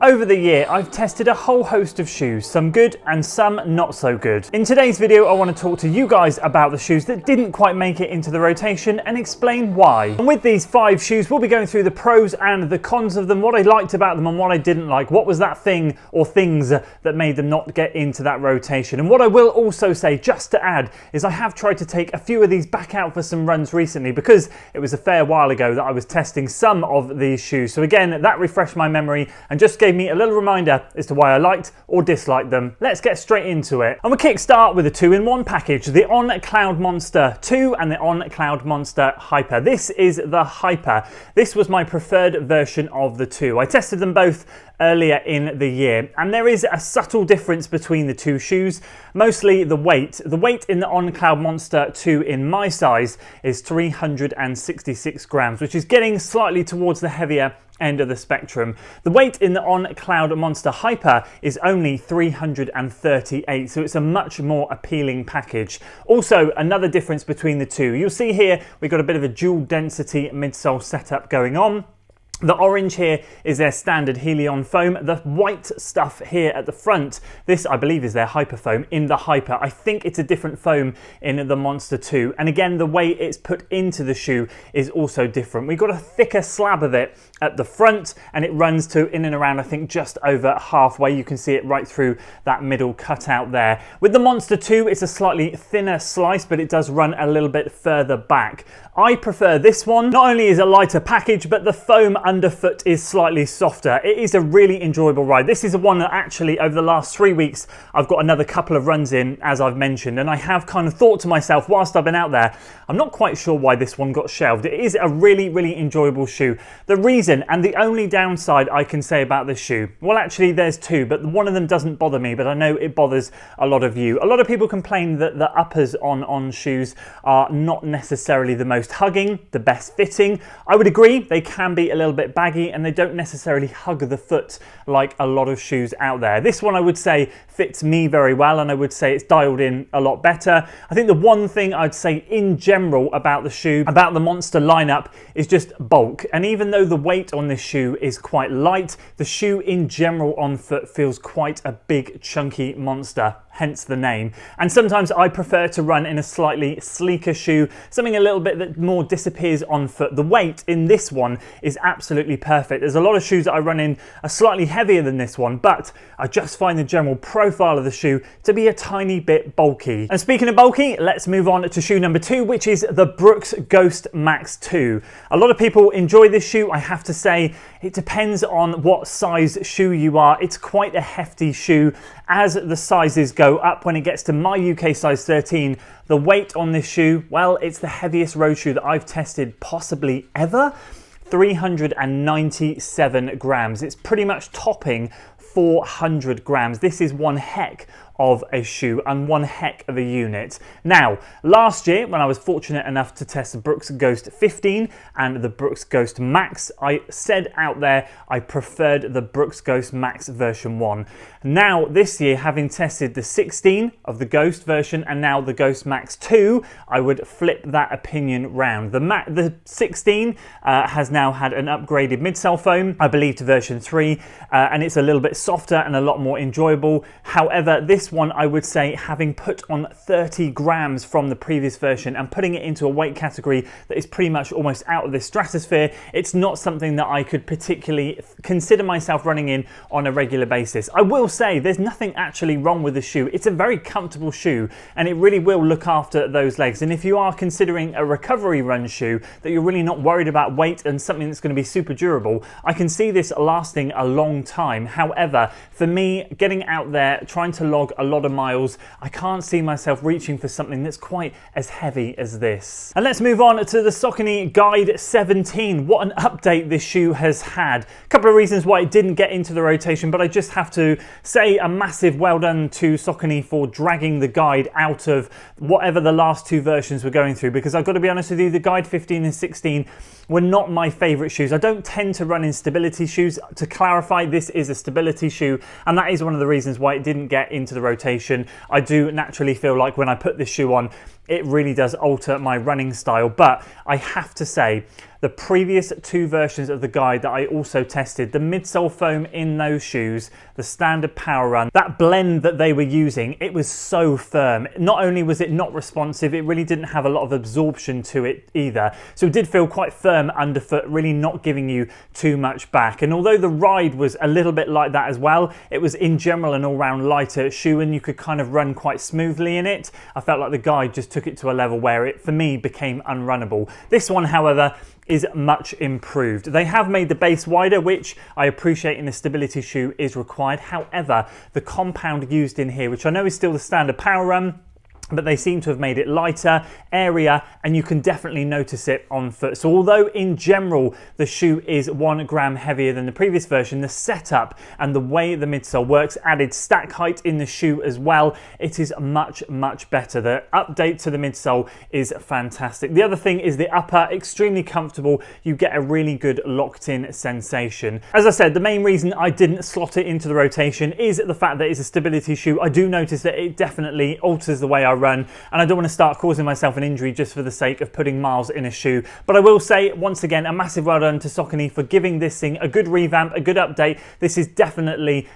Over the year, I've tested a whole host of shoes, some good and some not so good. In today's video, I want to talk to you guys about the shoes that didn't quite make it into the rotation and explain why. And with these 5 shoes, we'll be going through the pros and the cons of them, what I liked about them and what I didn't like, what was that thing or things that made them not get into that rotation. And what I will also say, just to add, is I have tried to take a few of these back out for some runs recently because it was a fair while ago that I was testing some of these shoes. So again, that refreshed my memory and just gave me a little reminder as to why I liked or disliked them. Let's get straight into it. And we'll kickstart with a 2-in-1 package, the On Cloud Monster 2 and the On Cloud Monster Hyper. This is the Hyper. This was my preferred version of the two. I tested them both earlier in the year, and there is a subtle difference between the two shoes, mostly the weight. The weight in the On Cloud Monster 2 in my size is 366 grams, which is getting slightly towards the heavier end of the spectrum. The weight in the On Cloud Monster Hyper is only 338, so it's a much more appealing package. Also, another difference between the two. You'll see here we've got a bit of a dual density midsole setup going on. The orange here is their standard Helion foam. The white stuff here at the front, this I believe is their Hyper foam in the Hyper. I think it's a different foam in the Monster 2. And again, the way it's put into the shoe is also different. We've got a thicker slab of it at the front and it runs to in and around, I think, just over halfway. You can see it right through that middle cutout there. With the Monster 2, it's a slightly thinner slice, but it does run a little bit further back. I prefer this one. Not only is it a lighter package, but the foam underfoot is slightly softer. It is a really enjoyable ride. This is a one that actually over the last 3 weeks, I've got another couple of runs in, as I've mentioned, and I have kind of thought to myself whilst I've been out there, I'm not quite sure why this one got shelved. It is a really, really enjoyable shoe. The reason and the only downside I can say about this shoe, well, actually there's two, but one of them doesn't bother me, but I know it bothers a lot of you. A lot of people complain that the uppers on shoes are not necessarily the most hugging, the best fitting. I would agree, they can be a little bit baggy and they don't necessarily hug the foot like a lot of shoes out there. This one I would say fits me very well, and I would say it's dialed in a lot better. I think the one thing I'd say in general about the shoe, about the Monster lineup, is just bulk. And even though the weight on this shoe is quite light, the shoe in general on foot feels quite a big chunky monster, hence the name. And sometimes I prefer to run in a slightly sleeker shoe, something a little bit that more disappears on foot. The weight in this one is absolutely perfect. There's a lot of shoes that I run in are slightly heavier than this one, but I just find the general profile of the shoe to be a tiny bit bulky. And speaking of bulky, let's move on to shoe number 2, which is the Brooks Ghost Max 2. A lot of people enjoy this shoe. I have to say, it depends on what size shoe you are. It's quite a hefty shoe. As the sizes go up, when it gets to my UK size 13, the weight on this shoe, well, it's the heaviest road shoe that I've tested possibly ever. 397 grams. It's pretty much topping 400 grams. This is one heck of a shoe and one heck of a unit. Now, last year when I was fortunate enough to test the Brooks Ghost 15 and the Brooks Ghost Max, I said out there I preferred the Brooks Ghost Max version 1. Now this year, having tested the 16 of the Ghost version and now the Ghost Max 2, I would flip that opinion round. The 16 has now had an upgraded midsole foam, I believe to version 3, and it's a little bit softer and a lot more enjoyable. However, this one I would say, having put on 30 grams from the previous version and putting it into a weight category that is pretty much almost out of this stratosphere, it's not something that I could particularly consider myself running in on a regular basis. I will say there's nothing actually wrong with the shoe. It's a very comfortable shoe and it really will look after those legs. And if you are considering a recovery run shoe that you're really not worried about weight and something that's going to be super durable, I can see this lasting a long time. However, for me, getting out there, trying to log a lot of miles, I can't see myself reaching for something that's quite as heavy as this. And let's move on to the Saucony Guide 17. What an update this shoe has had. A couple of reasons why it didn't get into the rotation, but I just have to say a massive well done to Saucony for dragging the Guide out of whatever the last two versions were going through, because I've got to be honest with you, the Guide 15 and 16 were not my favourite shoes. I don't tend to run in stability shoes. To clarify, this is a stability shoe, and that is one of the reasons why it didn't get into the rotation. I do naturally feel like when I put this shoe on, it really does alter my running style. But I have to say, the previous two versions of the guide that I also tested, the midsole foam in those shoes, the standard Power Run, that blend that they were using, it was so firm. Not only was it not responsive, it really didn't have a lot of absorption to it either. So it did feel quite firm underfoot, really not giving you too much back. And although the ride was a little bit like that as well, it was in general an all-round lighter shoe and you could kind of run quite smoothly in it. I felt like the guide just took it to a level where it, for me, became unrunnable. This one, however, is much improved. They have made the base wider, which I appreciate in a stability shoe is required. However, the compound used in here, which I know is still the standard Power Run, but they seem to have made it lighter, airier, and you can definitely notice it on foot. So although in general the shoe is 1 gram heavier than the previous version, the setup and the way the midsole works, added stack height in the shoe as well, it is much, much better. The update to the midsole is fantastic. The other thing is the upper, extremely comfortable. You get a really good locked-in sensation. As I said, the main reason I didn't slot it into the rotation is the fact that it's a stability shoe. I do notice that it definitely alters the way I run, and I don't want to start causing myself an injury just for the sake of putting miles in a shoe. But I will say, once again, a massive well done to Saucony for giving this thing a good revamp, a good update. This is definitely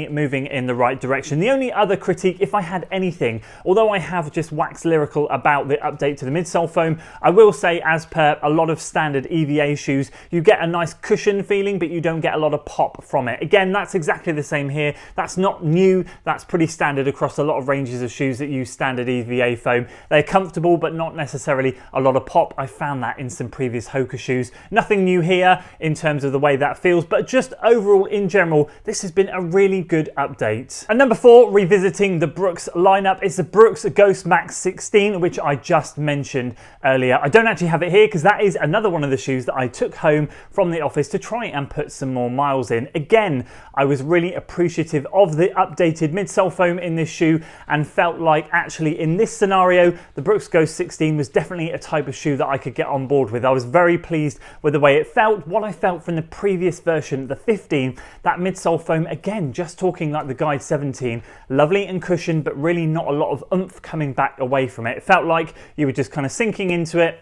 moving in the right direction. The only other critique, if I had anything, although I have just waxed lyrical about the update to the midsole foam, I will say, as per a lot of standard EVA shoes, you get a nice cushion feeling, but you don't get a lot of pop from it. Again, that's exactly the same here. That's not new. That's pretty standard across a lot of ranges of shoes that use standard EVA foam. They're comfortable, but not necessarily a lot of pop. I found that in some previous Hoka shoes. Nothing new here in terms of the way that feels, but just overall in general, this has been a really good update. And number 4, revisiting the Brooks lineup, is the Brooks Ghost Max 16, which I just mentioned earlier. I don't actually have it here because that is another one of the shoes that I took home from the office to try and put some more miles in. Again, I was really appreciative of the updated midsole foam in this shoe and felt like actually in this scenario, the Brooks Ghost 16 was definitely a type of shoe that I could get on board with. I was very pleased with the way it felt, what I felt from the previous version, the 15, that midsole foam, again, just talking like the Guide 17, lovely and cushioned, but really not a lot of oomph coming back away from it. It felt like you were just kind of sinking into it,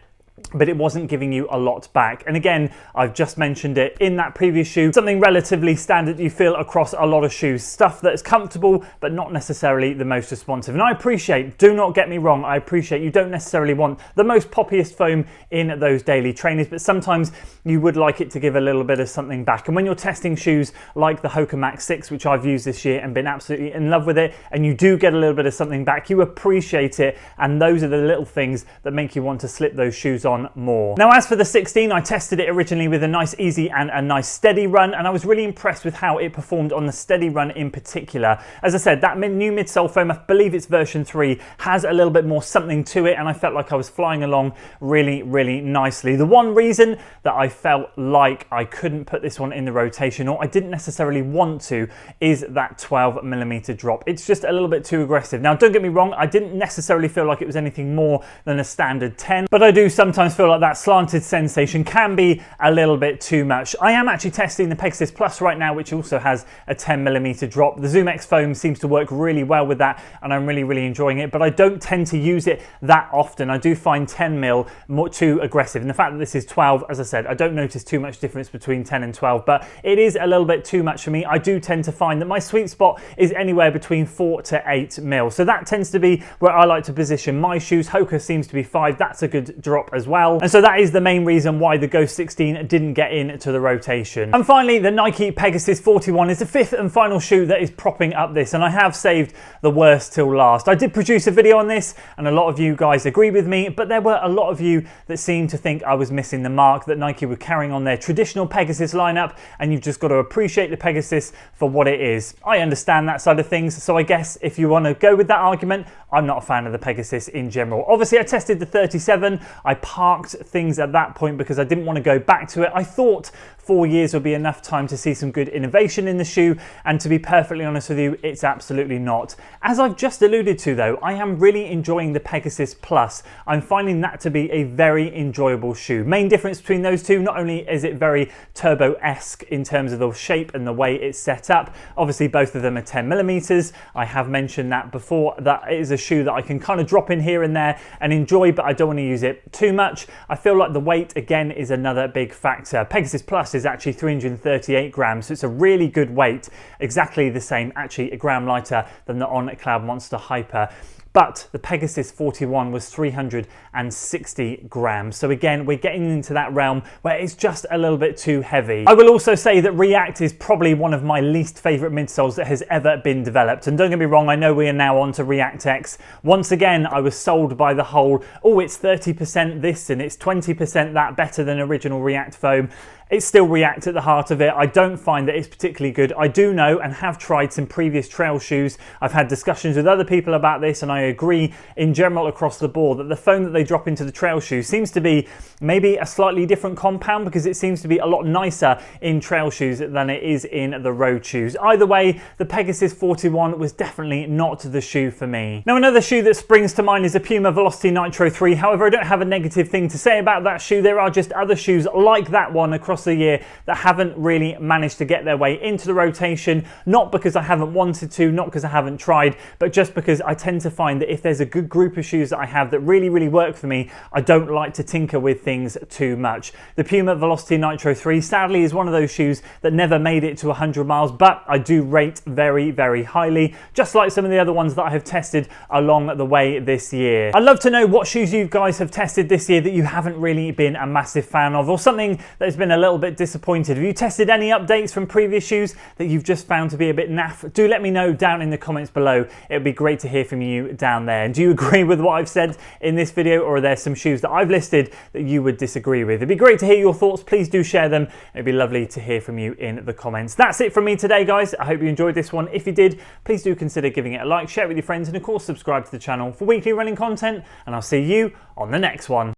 but it wasn't giving you a lot back. And again, I've just mentioned it in that previous shoe, something relatively standard you feel across a lot of shoes, stuff that's comfortable but not necessarily the most responsive. And I appreciate, do not get me wrong, I appreciate you don't necessarily want the most poppiest foam in those daily trainers, but sometimes you would like it to give a little bit of something back. And when you're testing shoes like the Hoka Max 6, which I've used this year and been absolutely in love with it, and you do get a little bit of something back, you appreciate it, and those are the little things that make you want to slip those shoes on more. Now, as for the 16, I tested it originally with a nice easy and a nice steady run, and I was really impressed with how it performed on the steady run in particular. As I said, that new midsole foam, I believe it's version 3, has a little bit more something to it, and I felt like I was flying along really, really nicely. The one reason that I felt like I couldn't put this one in the rotation, or I didn't necessarily want to, is that 12mm drop. It's just a little bit too aggressive. Now, don't get me wrong, I didn't necessarily feel like it was anything more than a standard 10, but I do sometimes feel like that slanted sensation can be a little bit too much. I am actually testing the Pegasus Plus right now, which also has a 10mm drop. The Zoom X foam seems to work really well with that, and I'm really, really enjoying it, but I don't tend to use it that often. I do find 10mm more too aggressive, and the fact that this is 12, as I said, I don't notice too much difference between 10 and 12, but it is a little bit too much for me. I do tend to find that my sweet spot is anywhere between 4 to 8mm, so that tends to be where I like to position my shoes. Hoka seems to be 5, that's a good drop as well. And so that is the main reason why the Ghost 16 didn't get into the rotation. And finally, the Nike Pegasus 41 is the 5th and final shoe that is propping up this, and I have saved the worst till last. I did produce a video on this, and a lot of you guys agree with me, but there were a lot of you that seemed to think I was missing the mark, that Nike were carrying on their traditional Pegasus lineup, and you've just got to appreciate the Pegasus for what it is. I understand that side of things, so I guess if you want to go with that argument, I'm not a fan of the Pegasus in general. Obviously, I tested the 37, I parked things at that point because I didn't want to go back to it. I thought 4 years will be enough time to see some good innovation in the shoe, and to be perfectly honest with you, it's absolutely not. As I've just alluded to though, I am really enjoying the Pegasus Plus. I'm finding that to be a very enjoyable shoe. Main difference between those two, not only is it very Turbo-esque in terms of the shape and the way it's set up, obviously both of them are 10mm. I have mentioned that before, that is a shoe that I can kind of drop in here and there and enjoy, but I don't want to use it too much. I feel like the weight again is another big factor. Pegasus Plus is actually 338 grams, so it's a really good weight, exactly the same, actually a gram lighter than the On Cloudmonster Hyper. But the Pegasus 41 was 360 grams. So again, we're getting into that realm where it's just a little bit too heavy. I will also say that React is probably one of my least favorite midsoles that has ever been developed. And don't get me wrong, I know we are now on to React X. Once again, I was sold by the whole, oh, it's 30% this and it's 20% that better than original React foam. It's still React at the heart of it. I don't find that it's particularly good. I do know and have tried some previous trail shoes. I've had discussions with other people about this, and I agree in general across the board that the foam that they drop into the trail shoes seems to be maybe a slightly different compound, because it seems to be a lot nicer in trail shoes than it is in the road shoes. Either way, the Pegasus 41 was definitely not the shoe for me. Now, another shoe that springs to mind is the Puma Velocity Nitro 3. However, I don't have a negative thing to say about that shoe. There are just other shoes like that one across the year that haven't really managed to get their way into the rotation, not because I haven't wanted to, not because I haven't tried, but just because I tend to find that if there's a good group of shoes that I have that really work for me, I don't like to tinker with things too much. The Puma Velocity Nitro 3 sadly is one of those shoes that never made it to 100 miles, but I do rate very highly, just like some of the other ones that I have tested along the way this year. I'd love to know what shoes you guys have tested this year that you haven't really been a massive fan of, or something that has been a little bit disappointed. Have you tested any updates from previous shoes that you've just found to be a bit naff? Do let me know down in the comments below. It would be great to hear from you down there. And do you agree with what I've said in this video, or are there some shoes that I've listed that you would disagree with? It'd be great to hear your thoughts. Please do share them. It'd be lovely to hear from you in the comments. That's it from me today, guys. I hope you enjoyed this one. If you did, please do consider giving it a like, share it with your friends, and of course subscribe to the channel for weekly running content, and I'll see you on the next one.